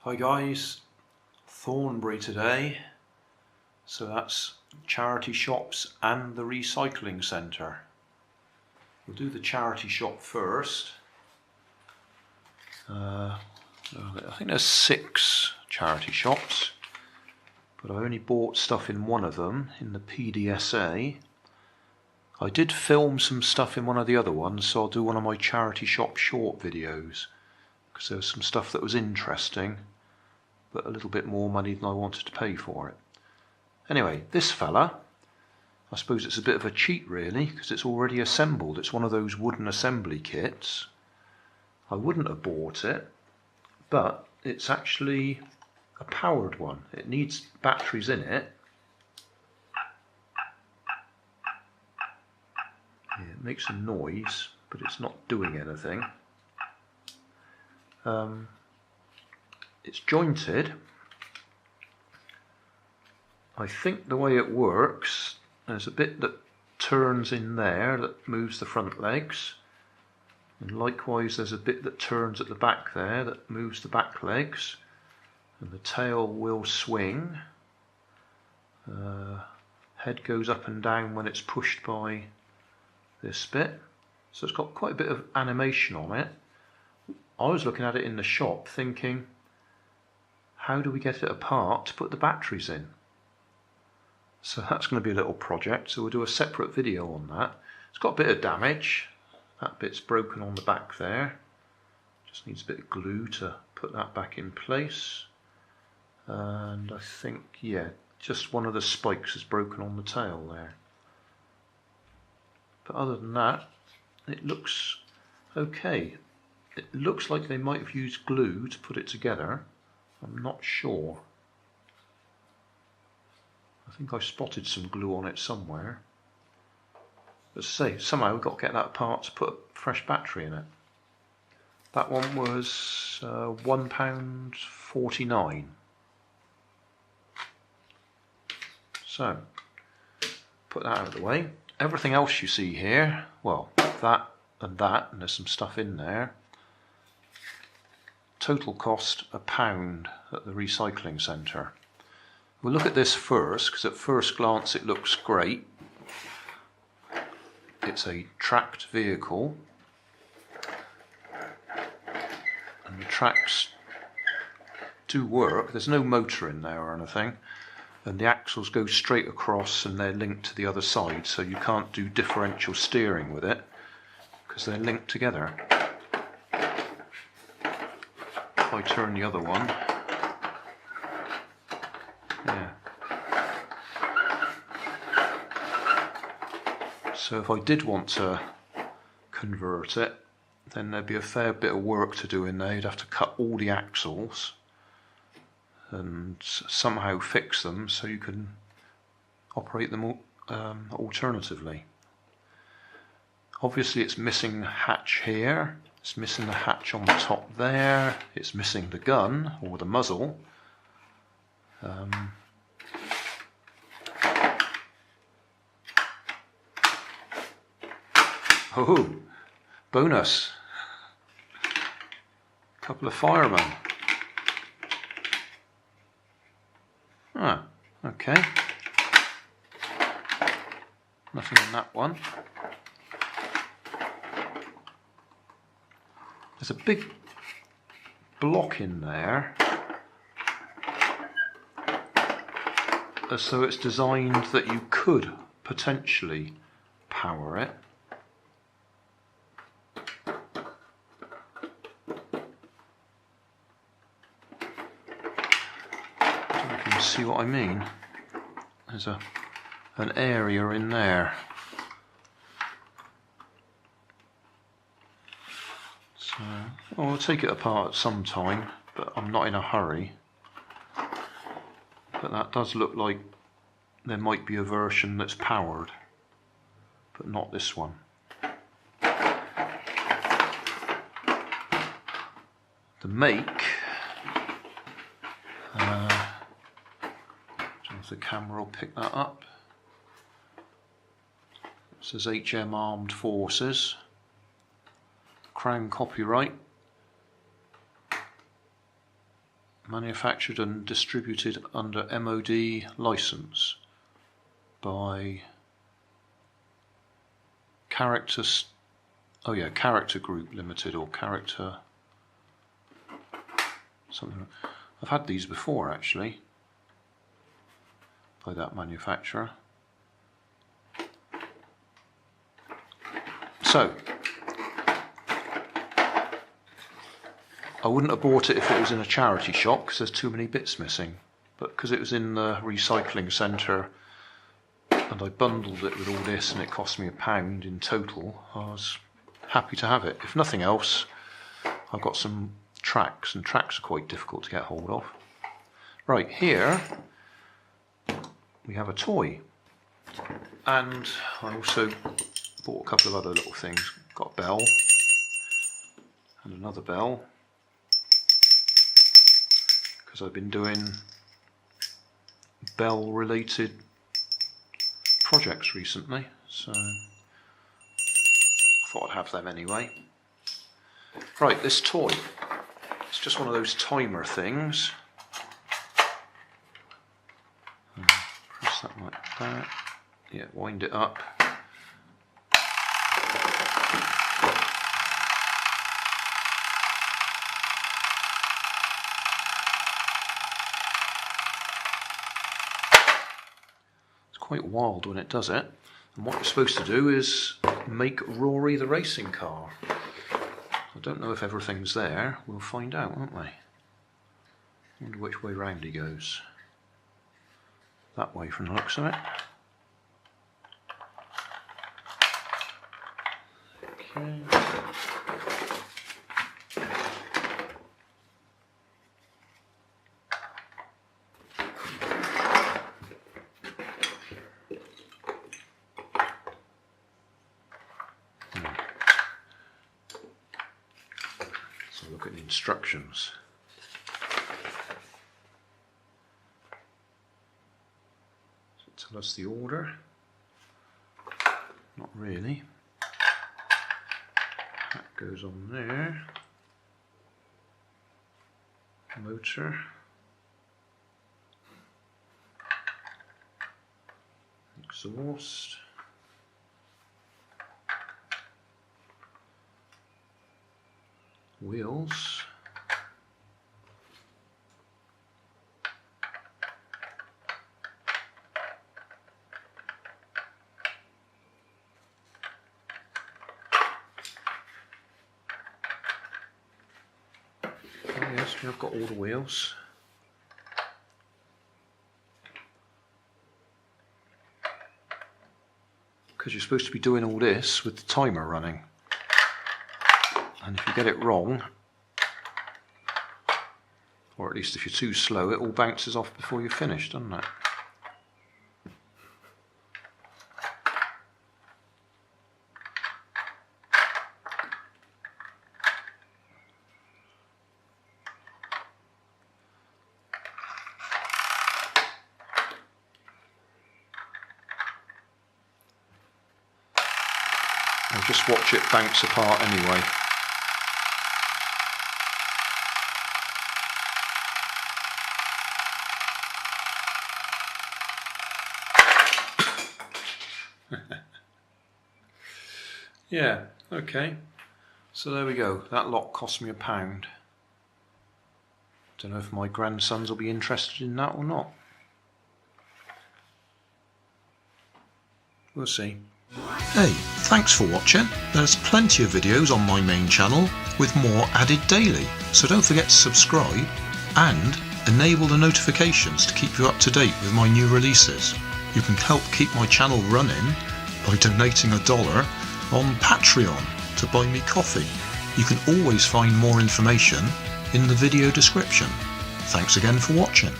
Hi guys, Thornbury today, so that's charity shops and the recycling centre. We'll do the charity shop first. I think there's 6 charity shops, but I only bought stuff in one of them, in the PDSA. I did film some stuff in one of the other ones, so I'll do one of my charity shop short videos, because there was some stuff that was interesting, but a little bit more money than I wanted to pay for it. Anyway, this fella, I suppose it's a bit of a cheat really, because it's already assembled. It's one of those wooden assembly kits. I wouldn't have bought it, but it's actually a powered one. It needs batteries in it. Yeah, it makes a noise, but it's not doing anything. It's jointed. I think the way it works, there's a bit that turns in there that moves the front legs, and likewise there's a bit that turns at the back there that moves the back legs, and the tail will swing. Head goes up and down when it's pushed by this bit, so it's got quite a bit of animation on it. I was looking at it in the shop thinking, how do we get it apart to put the batteries in? So that's going to be a little project, so we'll do a separate video on that. It's got a bit of damage. That bit's broken on the back there. Just needs a bit of glue to put that back in place. And I think, yeah, just one of the spikes is broken on the tail there. But other than that, it looks okay. It looks like they might have used glue to put it together. I'm not sure. I think I spotted some glue on it somewhere. As I say, somehow we've got to get that apart to put a fresh battery in it. That one was £1.49. So, put that out of the way. Everything else you see here, well, that, and there's some stuff in there. Total cost £1 at the recycling centre. We'll look at this first, because at first glance it looks great. It's a tracked vehicle, and the tracks do work. There's no motor in there or anything, and the axles go straight across and they're linked to the other side, so you can't do differential steering with it because they're linked together. If I turn the other one, yeah. So if I did want to convert it, then there'd be a fair bit of work to do in there. You'd have to cut all the axles and somehow fix them so you can operate them alternatively. Obviously it's missing the hatch here. It's missing the hatch on the top there. It's missing the gun, or the muzzle. Oh, bonus. Couple of firemen. Ah, okay. Nothing in that one. There's a big block in there, as though it's designed that you could potentially power it. I don't know if you can see what I mean. There's an area in there. So, well, we'll take it apart at some time, but I'm not in a hurry. But that does look like there might be a version that's powered, but not this one. The make, I don't know if the camera will pick that up. It says H.M.Armed Forces. Crown copyright, manufactured and distributed under MOD license by Character Group Limited, or Character something. I've had these before actually, by that manufacturer. So I wouldn't have bought it if it was in a charity shop because there's too many bits missing, but because it was in the recycling centre and I bundled it with all this and it cost me £1 in total, I was happy to have it. If nothing else, I've got some tracks, and tracks are quite difficult to get hold of. Right, here we have a toy, and I also bought a couple of other little things. Got a bell and another bell, because I've been doing bell related projects recently, so I thought I'd have them anyway. Right, this toy, it's just one of those timer things. Press that like that. Yeah, wind it up. It's quite wild when it does it. And what you're supposed to do is make Roary the racing car. I don't know if everything's there. We'll find out, won't we? Wonder which way round he goes. That way from the looks of it. Okay. So look at the instructions. Tell us the order. Not really. That goes on there. Motor. Exhaust. Wheels. Yes, I've got all the wheels. Because you're supposed to be doing all this with the timer running. And if you get it wrong, or at least if you're too slow, it all bounces off before you're finished, doesn't it? I'll just watch it bounce apart anyway. Yeah, okay. So there we go. That lot cost me £1. Don't know if my grandsons will be interested in that or not. We'll see. Hey, thanks for watching. There's plenty of videos on my main channel with more added daily, so don't forget to subscribe and enable the notifications to keep you up to date with my new releases. You can help keep my channel running by donating $1 on Patreon to buy me coffee. You can always find more information in the video description. Thanks again for watching.